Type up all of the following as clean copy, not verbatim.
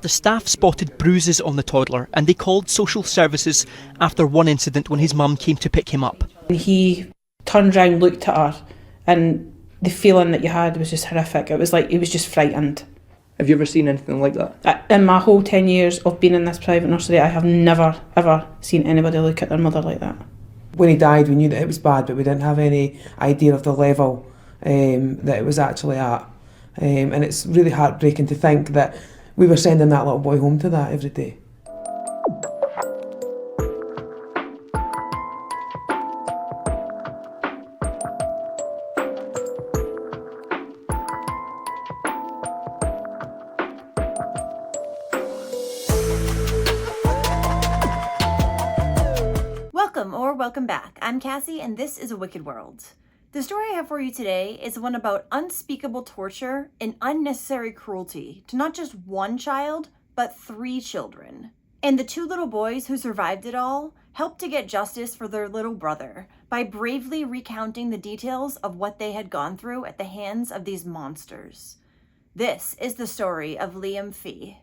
The staff spotted bruises on the toddler and they called social services after one incident when his mum came to pick him up. He turned round, looked at her, and the feeling that you had was just horrific. It was like he was just frightened. Have you ever seen anything like that? In my whole 10 years of being in this private nursery, I have never, ever seen anybody look at their mother like that. When he died, we knew that it was bad, but we didn't have any idea of the level that it was actually at. And it's really heartbreaking to think that we were sending that little boy home to that every day. Welcome back. I'm Cassie and this is A Wicked World. The story I have for you today is one about unspeakable torture and unnecessary cruelty to not just one child, but 3 children. And the 2 little boys who survived it all helped to get justice for their little brother by bravely recounting the details of what they had gone through at the hands of these monsters. This is the story of Liam Fee.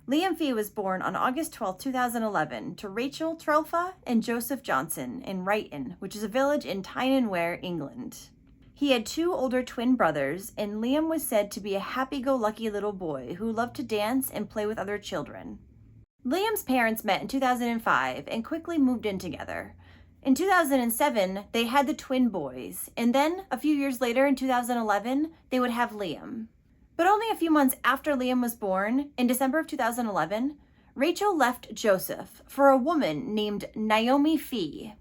Liam Fee was born on August 12, 2011 to Rachel Trelfa and Joseph Johnson in Wrighton, which is a village in Tyne and Wear, England. He had 2 older twin brothers, and Liam was said to be a happy-go-lucky little boy who loved to dance and play with other children. Liam's parents met in 2005 and quickly moved in together. In 2007, they had the twin boys, and then, a few years later in 2011, they would have Liam. But only a few months after Liam was born, in December of 2011, Rachel left Joseph for a woman named Naomi Fee.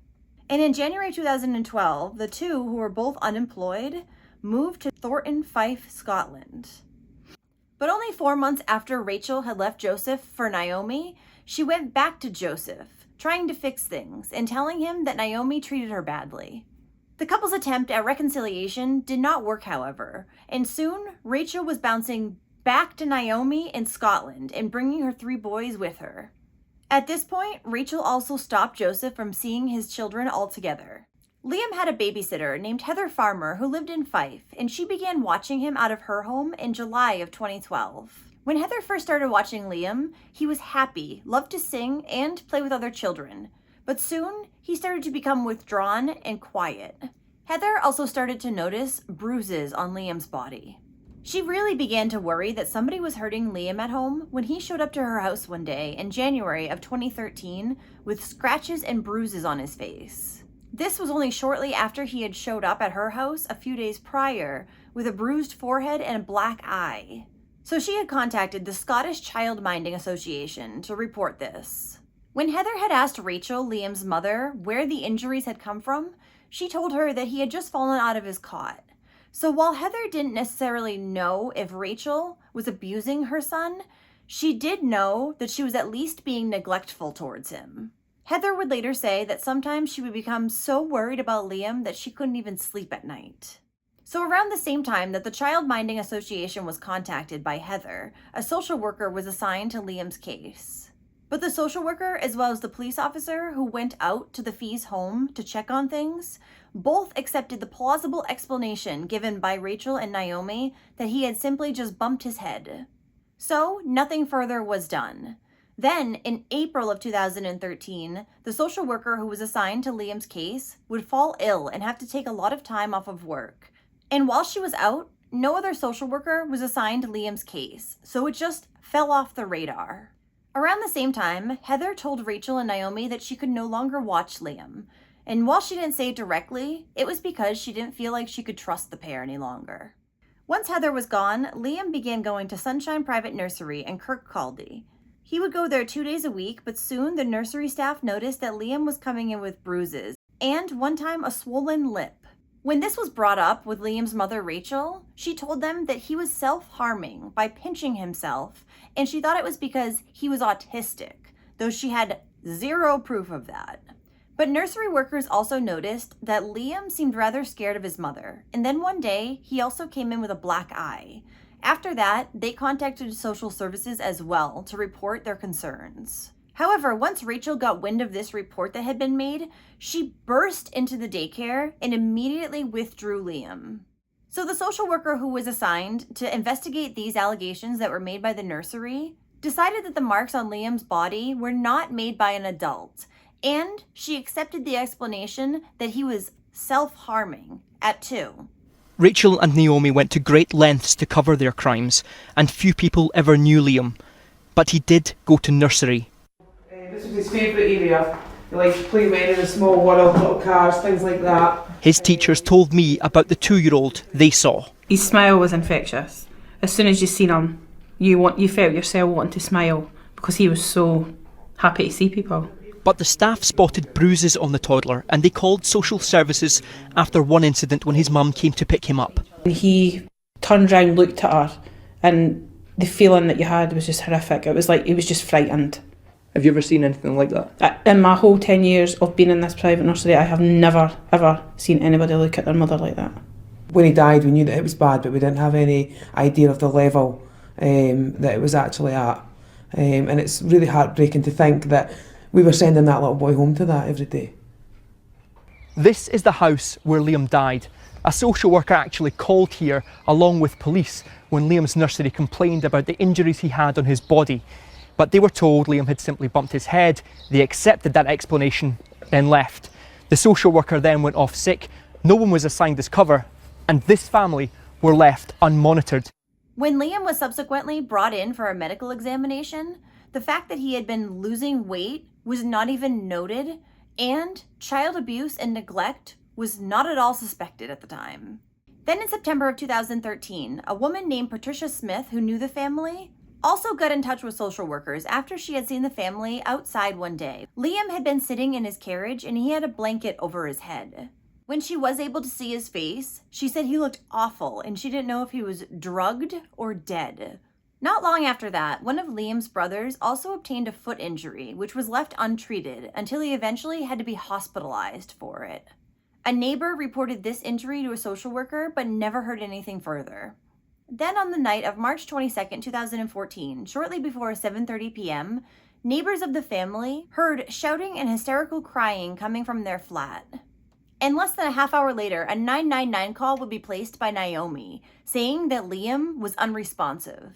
And in January 2012, the 2, who were both unemployed, moved to Thornton, Fife, Scotland. But only 4 months after Rachel had left Joseph for Naomi, she went back to Joseph, trying to fix things and telling him that Naomi treated her badly. The couple's attempt at reconciliation did not work, however, and soon Rachel was bouncing back to Naomi in Scotland and bringing her 3 boys with her. At this point, Rachel also stopped Joseph from seeing his children altogether. Liam had a babysitter named Heather Farmer who lived in Fife, and she began watching him out of her home in July of 2012. When Heather first started watching Liam, he was happy, loved to sing, and play with other children. But soon, he started to become withdrawn and quiet. Heather also started to notice bruises on Liam's body. She really began to worry that somebody was hurting Liam at home when he showed up to her house one day in January of 2013 with scratches and bruises on his face. This was only shortly after he had showed up at her house a few days prior with a bruised forehead and a black eye. So she had contacted the Scottish Child Minding Association to report this. When Heather had asked Rachel, Liam's mother, where the injuries had come from, she told her that he had just fallen out of his cot. So while Heather didn't necessarily know if Rachel was abusing her son, she did know that she was at least being neglectful towards him. Heather would later say that sometimes she would become so worried about Liam that she couldn't even sleep at night. So around the same time that the Child Minding Association was contacted by Heather, a social worker was assigned to Liam's case. But the social worker, as well as the police officer who went out to the Fee's home to check on things, both accepted the plausible explanation given by Rachel and Naomi that he had simply just bumped his head. So nothing further was done. Then, in April of 2013, the social worker who was assigned to Liam's case would fall ill and have to take a lot of time off of work. And while she was out, no other social worker was assigned to Liam's case, so it just fell off the radar. Around the same time, Heather told Rachel and Naomi that she could no longer watch Liam. And while she didn't say it directly, it was because she didn't feel like she could trust the pair any longer. Once Heather was gone, Liam began going to Sunshine Private Nursery in Kirkcaldy. He would go there 2 days a week, but soon the nursery staff noticed that Liam was coming in with bruises, and one time a swollen lip. When this was brought up with Liam's mother, Rachel, she told them that he was self-harming by pinching himself, and she thought it was because he was autistic, though she had 0 proof of that. But nursery workers also noticed that Liam seemed rather scared of his mother, and then one day, he also came in with a black eye. After that, they contacted social services as well to report their concerns. However, once Rachel got wind of this report that had been made, she burst into the daycare and immediately withdrew Liam. So the social worker who was assigned to investigate these allegations that were made by the nursery decided that the marks on Liam's body were not made by an adult, and she accepted the explanation that he was self-harming at 2. Rachel and Naomi went to great lengths to cover their crimes, and few people ever knew Liam. But he did go to nursery. This was his favourite area. He liked to play in the small world, little cars, things like that. His teachers told me about the 2-year-old they saw. His smile was infectious. As soon as you seen him, you felt yourself wanting to smile because he was so happy to see people. But the staff spotted bruises on the toddler and they called social services after one incident when his mum came to pick him up. He turned round, looked at her, and the feeling that you had was just horrific. It was like he was just frightened. Have you ever seen anything like that? In my whole 10 years of being in this private nursery, I have never, ever seen anybody look at their mother like that. When he died, we knew that it was bad, but we didn't have any idea of the level that it was actually at. And it's really heartbreaking to think that we were sending that little boy home to that every day. This is the house where Liam died. A social worker actually called here along with police when Liam's nursery complained about the injuries he had on his body. But they were told Liam had simply bumped his head. They accepted that explanation, then left. The social worker then went off sick. No one was assigned as cover, and this family were left unmonitored. When Liam was subsequently brought in for a medical examination, the fact that he had been losing weight was not even noted, and child abuse and neglect was not at all suspected at the time. Then in September of 2013, a woman named Patricia Smith, who knew the family, also got in touch with social workers after she had seen the family outside one day. Liam had been sitting in his carriage and he had a blanket over his head. When she was able to see his face, she said he looked awful and she didn't know if he was drugged or dead. Not long after that, one of Liam's brothers also obtained a foot injury, which was left untreated until he eventually had to be hospitalized for it. A neighbor reported this injury to a social worker, but never heard anything further. Then on the night of March 22nd, 2014, shortly before 7:30 p.m., neighbors of the family heard shouting and hysterical crying coming from their flat. And less than a half hour later, a 999 call would be placed by Naomi, saying that Liam was unresponsive.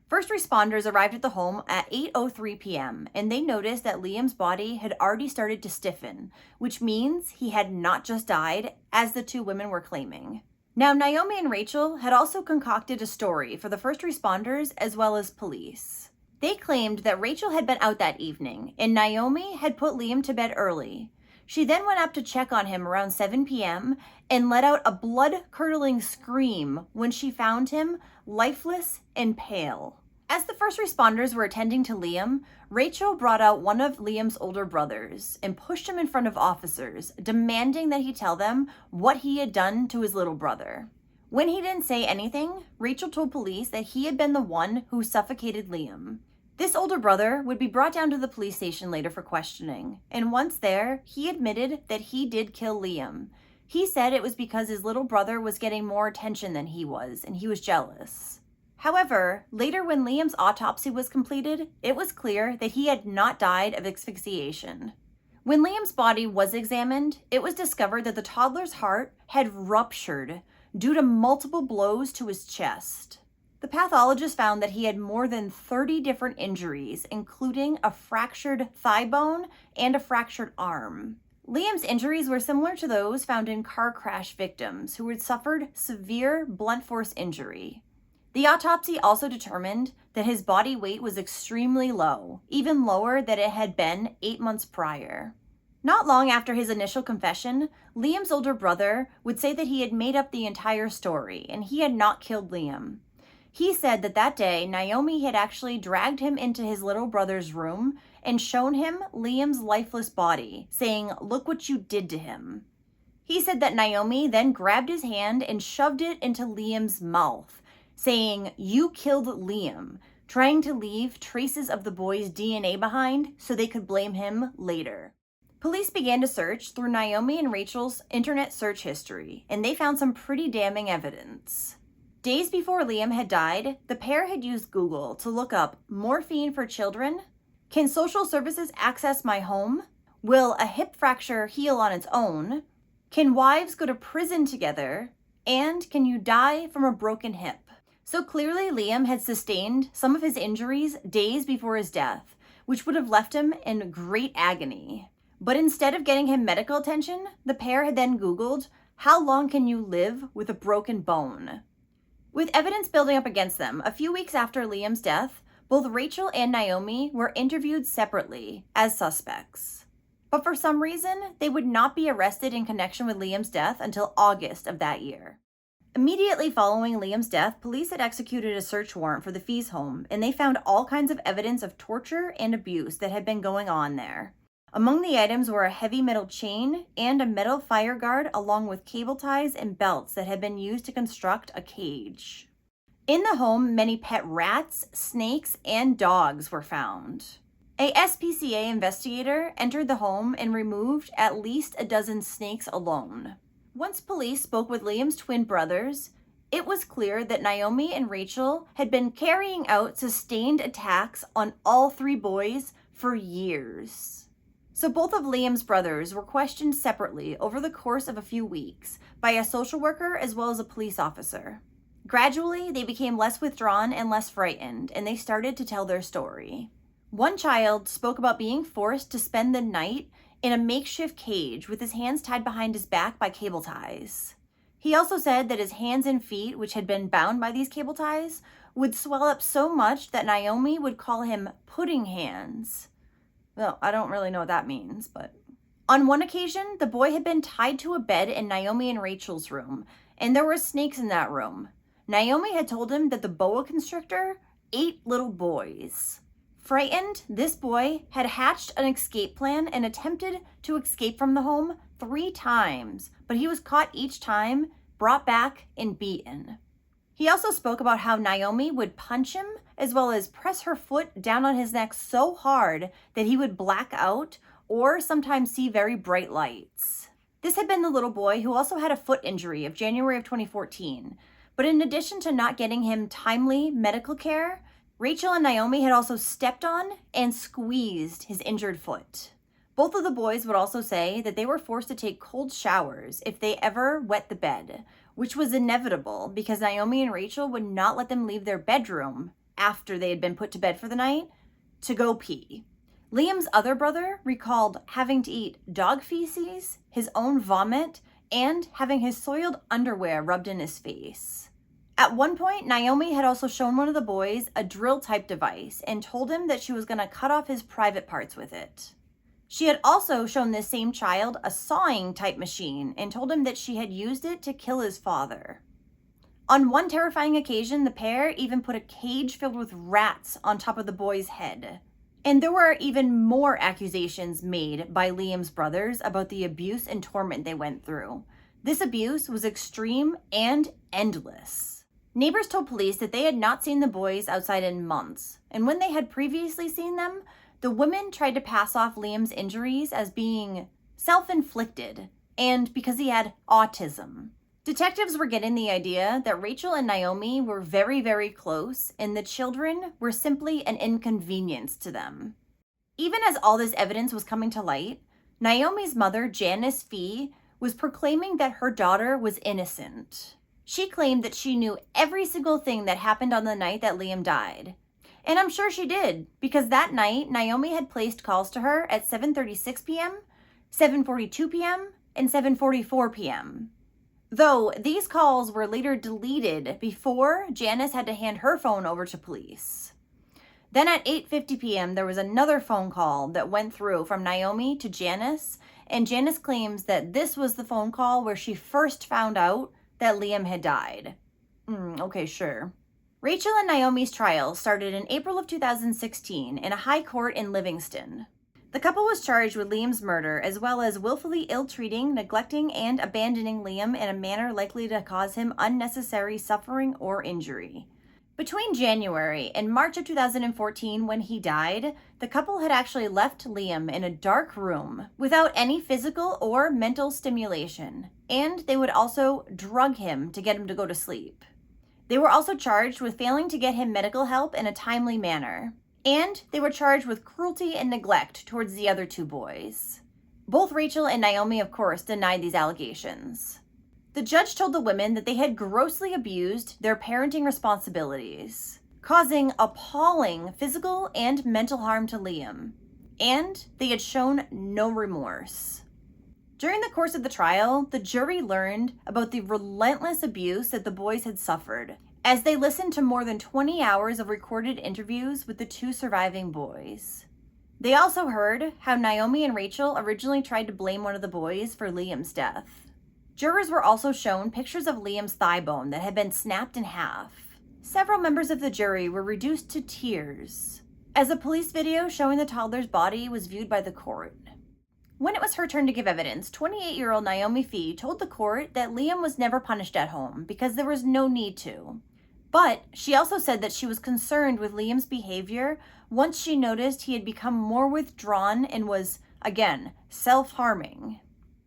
First responders arrived at the home at 8:03 p.m., and they noticed that Liam's body had already started to stiffen, which means he had not just died, as the two women were claiming. Now, Naomi and Rachel had also concocted a story for the first responders as well as police. They claimed that Rachel had been out that evening, and Naomi had put Liam to bed early. She then went up to check on him around 7 p.m. and let out a blood-curdling scream when she found him lifeless and pale. As the first responders were attending to Liam, Rachel brought out one of Liam's older brothers and pushed him in front of officers, demanding that he tell them what he had done to his little brother. When he didn't say anything, Rachel told police that he had been the one who suffocated Liam. This older brother would be brought down to the police station later for questioning, and once there, he admitted that he did kill Liam. He said it was because his little brother was getting more attention than he was, and he was jealous. However, later when Liam's autopsy was completed, it was clear that he had not died of asphyxiation. When Liam's body was examined, it was discovered that the toddler's heart had ruptured due to multiple blows to his chest. The pathologist found that he had more than 30 different injuries, including a fractured thigh bone and a fractured arm. Liam's injuries were similar to those found in car crash victims who had suffered severe blunt force injury. The autopsy also determined that his body weight was extremely low, even lower than it had been 8 months prior. Not long after his initial confession, Liam's older brother would say that he had made up the entire story and he had not killed Liam. He said that that day, Naomi had actually dragged him into his little brother's room and shown him Liam's lifeless body, saying, "Look what you did to him." He said that Naomi then grabbed his hand and shoved it into Liam's mouth, saying, "You killed Liam," trying to leave traces of the boy's DNA behind so they could blame him later. Police began to search through Naomi and Rachel's internet search history, and they found some pretty damning evidence. Days before Liam had died, the pair had used Google to look up morphine for children, Can social services access my home? Will a hip fracture heal on its own? Can wives go to prison together? And can you die from a broken hip? So clearly Liam had sustained some of his injuries days before his death, which would have left him in great agony. But instead of getting him medical attention, the pair had then Googled, how long can you live with a broken bone? With evidence building up against them, a few weeks after Liam's death, both Rachel and Naomi were interviewed separately as suspects. But for some reason, they would not be arrested in connection with Liam's death until August of that year. Immediately following Liam's death, police had executed a search warrant for the Fees home, and they found all kinds of evidence of torture and abuse that had been going on there. Among the items were a heavy metal chain and a metal fire guard, along with cable ties and belts that had been used to construct a cage. In the home, many pet rats, snakes, and dogs were found. A SPCA investigator entered the home and removed at least a dozen snakes alone. Once police spoke with Liam's twin brothers, it was clear that Naomi and Rachel had been carrying out sustained attacks on all three boys for years. So both of Liam's brothers were questioned separately over the course of a few weeks by a social worker as well as a police officer. Gradually, they became less withdrawn and less frightened, and they started to tell their story. One child spoke about being forced to spend the night in a makeshift cage with his hands tied behind his back by cable ties. He also said that his hands and feet, which had been bound by these cable ties, would swell up so much that Naomi would call him pudding hands. Well, I don't really know what that means, but... On one occasion, the boy had been tied to a bed in Naomi and Rachel's room, and there were snakes in that room. Naomi had told him that the boa constrictor ate little boys. Frightened, this boy had hatched an escape plan and attempted to escape from the home 3 times, but he was caught each time, brought back, and beaten. He also spoke about how Naomi would punch him, as well as press her foot down on his neck so hard that he would black out or sometimes see very bright lights. This had been the little boy who also had a foot injury of January of 2014, but in addition to not getting him timely medical care, Rachel and Naomi had also stepped on and squeezed his injured foot. Both of the boys would also say that they were forced to take cold showers if they ever wet the bed, which was inevitable because Naomi and Rachel would not let them leave their bedroom after they had been put to bed for the night to go pee. Liam's other brother recalled having to eat dog feces, his own vomit, and having his soiled underwear rubbed in his face. At one point, Naomi had also shown one of the boys a drill-type device and told him that she was going to cut off his private parts with it. She had also shown this same child a sawing-type machine and told him that she had used it to kill his father. On one terrifying occasion, the pair even put a cage filled with rats on top of the boy's head. And there were even more accusations made by Liam's brothers about the abuse and torment they went through. This abuse was extreme and endless. Neighbors told police that they had not seen the boys outside in months, and when they had previously seen them, the women tried to pass off Liam's injuries as being self-inflicted and because he had autism. Detectives were getting the idea that Rachel and Naomi were very, very close, and the children were simply an inconvenience to them. Even as all this evidence was coming to light, Naomi's mother, Janice Fee, was proclaiming that her daughter was innocent. She claimed that she knew every single thing that happened on the night that Liam died. And I'm sure she did, because that night, Naomi had placed calls to her at 7:36 p.m., 7:42 p.m., and 7:44 p.m. Though these calls were later deleted before Janice had to hand her phone over to police. Then at 8:50 p.m., there was another phone call that went through from Naomi to Janice, and Janice claims that this was the phone call where she first found out that Liam had died. Okay, sure. Rachel and Naomi's trial started in April of 2016 in a high court in Livingston. The couple was charged with Liam's murder, as well as willfully ill-treating, neglecting, and abandoning Liam in a manner likely to cause him unnecessary suffering or injury. Between January and March of 2014, when he died, the couple had actually left Liam in a dark room without any physical or mental stimulation, and they would also drug him to get him to go to sleep. They were also charged with failing to get him medical help in a timely manner. And they were charged with cruelty and neglect towards the other 2 boys. Both Rachel and Naomi, of course, denied these allegations. The judge told the women that they had grossly abused their parenting responsibilities, causing appalling physical and mental harm to Liam, and they had shown no remorse. During the course of the trial, the jury learned about the relentless abuse that the boys had suffered as they listened to more than 20 hours of recorded interviews with the 2 surviving boys. They also heard how Naomi and Rachel originally tried to blame one of the boys for Liam's death. Jurors were also shown pictures of Liam's thigh bone that had been snapped in half. Several members of the jury were reduced to tears as a police video showing the toddler's body was viewed by the court. When it was her turn to give evidence, 28-year-old Naomi Fee told the court that Liam was never punished at home because there was no need to. But she also said that she was concerned with Liam's behavior once she noticed he had become more withdrawn and was, again, self-harming.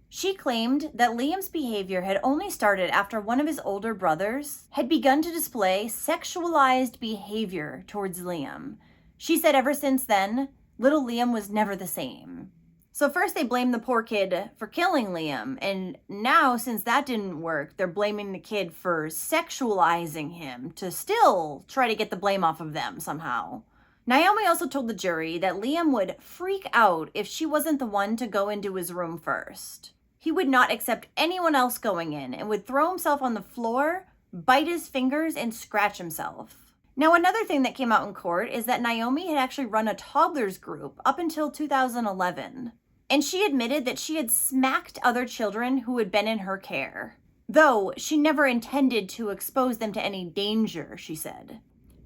She claimed that Liam's behavior had only started after one of his older brothers had begun to display sexualized behavior towards Liam. She said ever since then, little Liam was never the same. So first they blamed the poor kid for killing Liam, and now since that didn't work, they're blaming the kid for sexualizing him to still try to get the blame off of them somehow. Naomi also told the jury that Liam would freak out if she wasn't the one to go into his room first. He would not accept anyone else going in and would throw himself on the floor, bite his fingers, and scratch himself. Now, another thing that came out in court is that Naomi had actually run a toddlers group up until 2011. And she admitted that she had smacked other children who had been in her care, though she never intended to expose them to any danger, she said.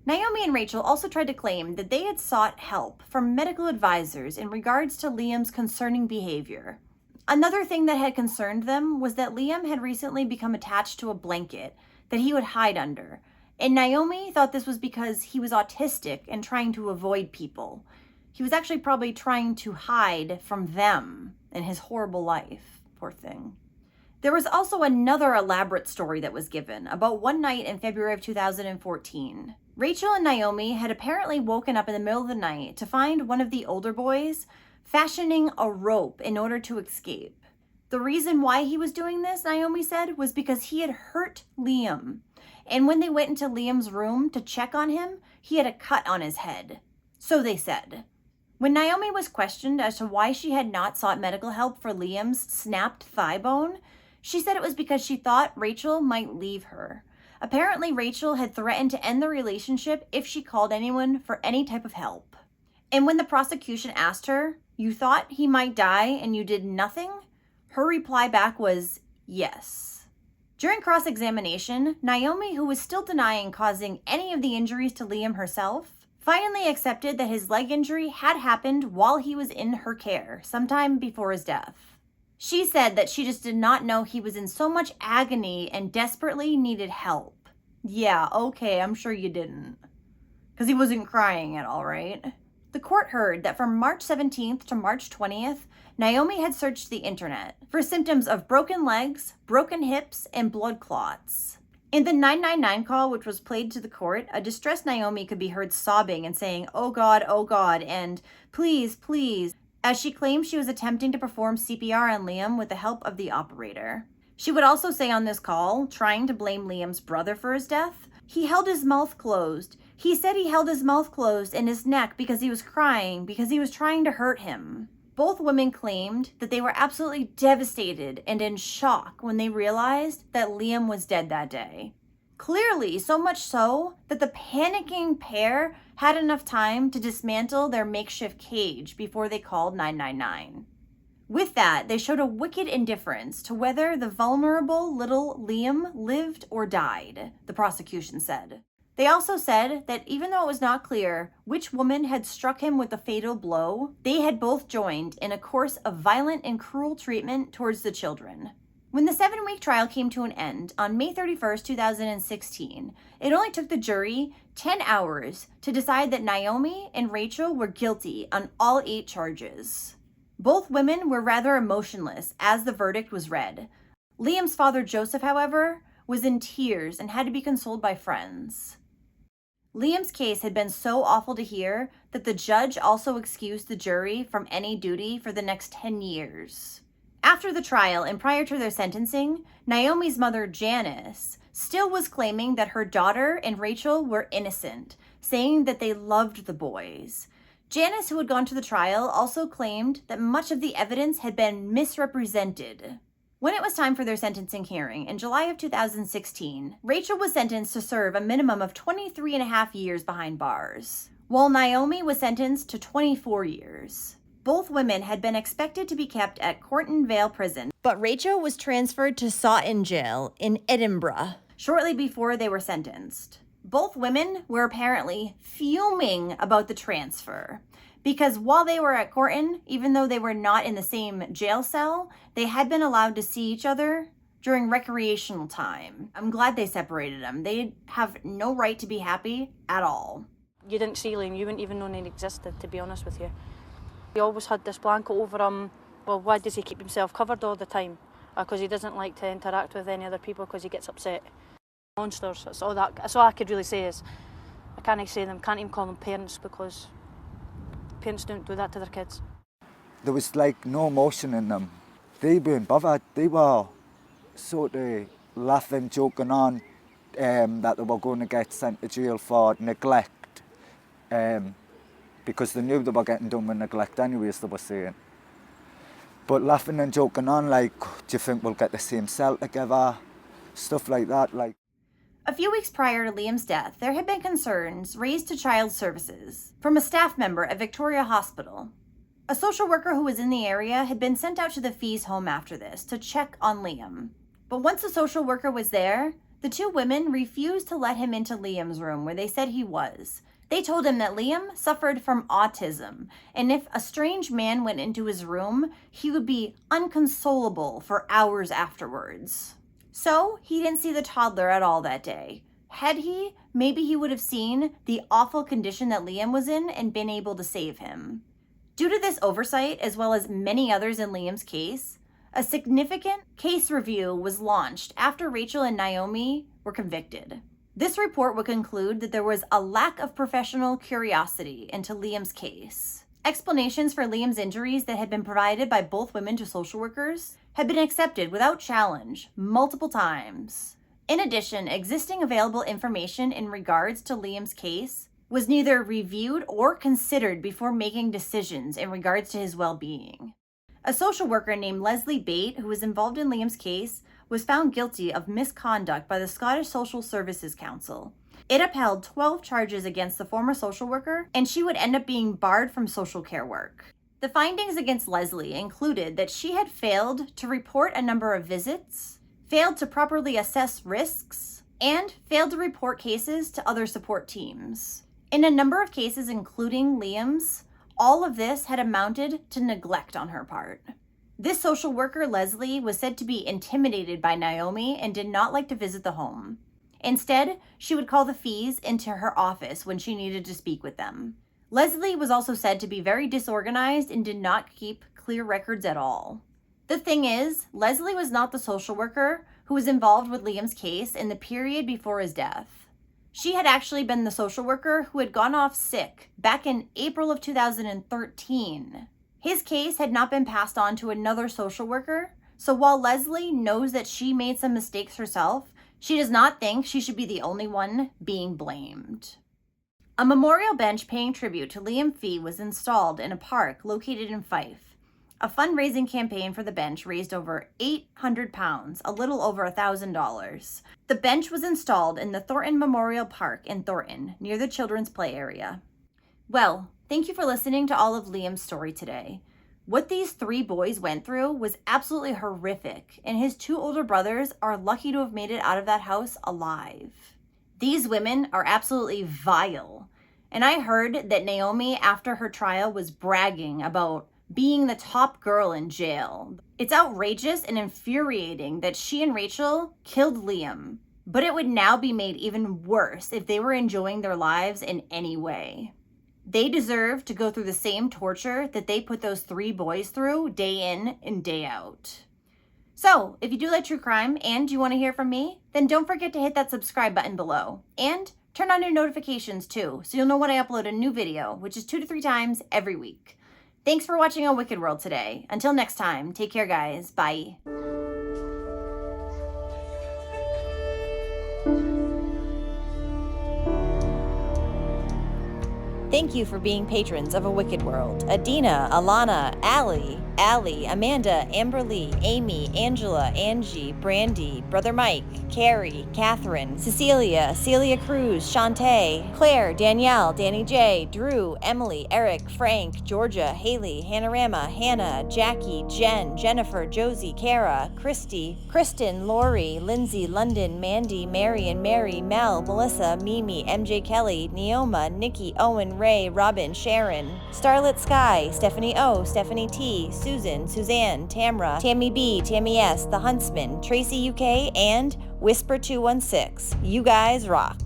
Naomi and Rachel also tried to claim that they had sought help from medical advisors in regards to Liam's concerning behavior. Another thing that had concerned them was that Liam had recently become attached to a blanket that he would hide under, and Naomi thought this was because he was autistic and trying to avoid people. He was actually probably trying to hide from them and his horrible life. Poor thing. There was also another elaborate story that was given about one night in February of 2014. Rachel and Naomi had apparently woken up in the middle of the night to find one of the older boys fashioning a rope in order to escape. The reason why he was doing this, Naomi said, was because he had hurt Liam. And when they went into Liam's room to check on him, he had a cut on his head. So they said. When Naomi was questioned as to why she had not sought medical help for Liam's snapped thigh bone, she said it was because she thought Rachel might leave her. Apparently, Rachel had threatened to end the relationship if she called anyone for any type of help. And when the prosecution asked her, "You thought he might die and you did nothing?" her reply back was, "Yes." During cross-examination, Naomi, who was still denying causing any of the injuries to Liam herself, finally accepted that his leg injury had happened while he was in her care, sometime before his death. She said that she just did not know he was in so much agony and desperately needed help. Yeah, okay, I'm sure you didn't. Because he wasn't crying at all, right? The court heard that from March 17th to March 20th, Naomi had searched the internet for symptoms of broken legs, broken hips, and blood clots. In the 999 call, which was played to the court, a distressed Naomi could be heard sobbing and saying, oh God, and please, please, as she claimed she was attempting to perform CPR on Liam with the help of the operator. She would also say on this call, trying to blame Liam's brother for his death, he held his mouth closed. He said he held his mouth closed and his neck because he was crying, because he was trying to hurt him. Both women claimed that they were absolutely devastated and in shock when they realized that Liam was dead that day. Clearly, so much so that the panicking pair had enough time to dismantle their makeshift cage before they called 999. With that, they showed a wicked indifference to whether the vulnerable little Liam lived or died, the prosecution said. They also said that even though it was not clear which woman had struck him with the fatal blow, they had both joined in a course of violent and cruel treatment towards the children. When the 7-week trial came to an end on May 31st, 2016, it only took the jury 10 hours to decide that Naomi and Rachel were guilty on all 8 charges. Both women were rather emotionless as the verdict was read. Liam's father, Joseph, however, was in tears and had to be consoled by friends. Liam's case had been so awful to hear that the judge also excused the jury from any duty for the next 10 years. After the trial and prior to their sentencing, Naomi's mother, Janice, still was claiming that her daughter and Rachel were innocent, saying that they loved the boys. Janice, who had gone to the trial, also claimed that much of the evidence had been misrepresented. When it was time for their sentencing hearing in July of 2016, Rachel was sentenced to serve a minimum of 23 and a half years behind bars, while Naomi was sentenced to 24 years. Both women had been expected to be kept at Cornton Vale Prison, but Rachel was transferred to Sawton Jail in Edinburgh shortly before they were sentenced. Both women were apparently fuming about the transfer, because while they were at Cornton, even though they were not in the same jail cell, they had been allowed to see each other during recreational time. I'm glad they separated them. They have no right to be happy at all. You didn't see Liam, you wouldn't even know he existed, to be honest with you. He always had this blanket over him. Well, why does he keep himself covered all the time? Because he doesn't like to interact with any other people because he gets upset. Monsters, that's all I could really say is, I can't say them, can't even call them parents because parents don't do that to their kids. There was like no emotion in them. They weren't bothered. They were sort of laughing, joking on that they were going to get sent to jail for neglect because they knew they were getting done with neglect anyways, they were saying. But laughing and joking on, like, do you think we'll get the same cell together? Stuff like that, like. A few weeks prior to Liam's death, there had been concerns raised to Child Services from a staff member at Victoria Hospital. A social worker who was in the area had been sent out to the Fees home after this to check on Liam. But once the social worker was there, the two women refused to let him into Liam's room where they said he was. They told him that Liam suffered from autism, and if a strange man went into his room, he would be inconsolable for hours afterwards. So he didn't see the toddler at all that day. Had he, maybe he would have seen the awful condition that Liam was in and been able to save him. Due to this oversight, as well as many others in Liam's case, a significant case review was launched after Rachel and Naomi were convicted. This report would conclude that there was a lack of professional curiosity into Liam's case. Explanations for Liam's injuries that had been provided by both women to social workers had been accepted without challenge multiple times. In addition, existing available information in regards to Liam's case was neither reviewed or considered before making decisions in regards to his well-being. A social worker named Leslie Bate, who was involved in Liam's case, was found guilty of misconduct by the Scottish Social Services Council. It upheld 12 charges against the former social worker, and she would end up being barred from social care work. The findings against Leslie included that she had failed to report a number of visits, failed to properly assess risks, and failed to report cases to other support teams. In a number of cases, including Liam's, all of this had amounted to neglect on her part. This social worker, Leslie, was said to be intimidated by Naomi and did not like to visit the home. Instead, she would call the Fees into her office when she needed to speak with them. Leslie was also said to be very disorganized and did not keep clear records at all. The thing is, Leslie was not the social worker who was involved with Liam's case in the period before his death. She had actually been the social worker who had gone off sick back in April of 2013. His case had not been passed on to another social worker, so while Leslie knows that she made some mistakes herself, she does not think she should be the only one being blamed. A memorial bench paying tribute to Liam Fee was installed in a park located in Fife. A fundraising campaign for the bench raised over £800, a little over $1,000. The bench was installed in the Thornton Memorial Park in Thornton, near the children's play area. Well, thank you for listening to all of Liam's story today. What these three boys went through was absolutely horrific, and his two older brothers are lucky to have made it out of that house alive. These women are absolutely vile, and I heard that Naomi, after her trial, was bragging about being the top girl in jail. It's outrageous and infuriating that she and Rachel killed Liam, but it would now be made even worse if they were enjoying their lives in any way. They deserve to go through the same torture that they put those three boys through day in and day out. So, if you do like true crime and you want to hear from me, then don't forget to hit that subscribe button below. And Turn on your notifications too, so you'll know when I upload a new video, which is 2 to 3 times every week. Thanks for watching On Wicked World today. Until next time, take care guys, bye. Thank you for being patrons of A Wicked World. Adina, Alana, Allie, Amanda, Amberly, Amy, Angela, Angie, Brandy, Brother Mike, Carrie, Catherine, Cecilia, Celia Cruz, Shantae, Claire, Danielle, Danny J, Drew, Emily, Eric, Frank, Georgia, Haley, Hanorama, Hannah, Jackie, Jen, Jennifer, Josie, Kara, Christy, Kristen, Lori, Lindsay, London, Mandy, Marion, Mary, Mel, Melissa, Mimi, MJ Kelly, Neoma, Nikki, Owen, Ray, Robin, Sharon, Starlit Sky, Stephanie O, Stephanie T, Susan, Suzanne, Tamra, Tammy B, Tammy S, The Huntsman, Tracy UK, and Whisper 216. You guys rock.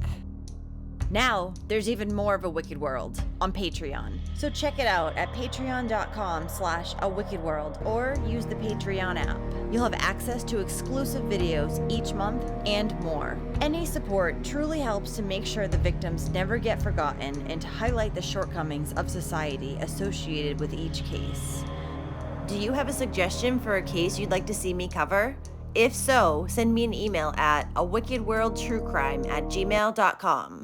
Now, there's even more of A Wicked World on Patreon. So check it out at patreon.com/awickedworld or use the Patreon app. You'll have access to exclusive videos each month and more. Any support truly helps to make sure the victims never get forgotten and to highlight the shortcomings of society associated with each case. Do you have a suggestion for a case you'd like to see me cover? If so, send me an email at awickedworldtruecrime@gmail.com.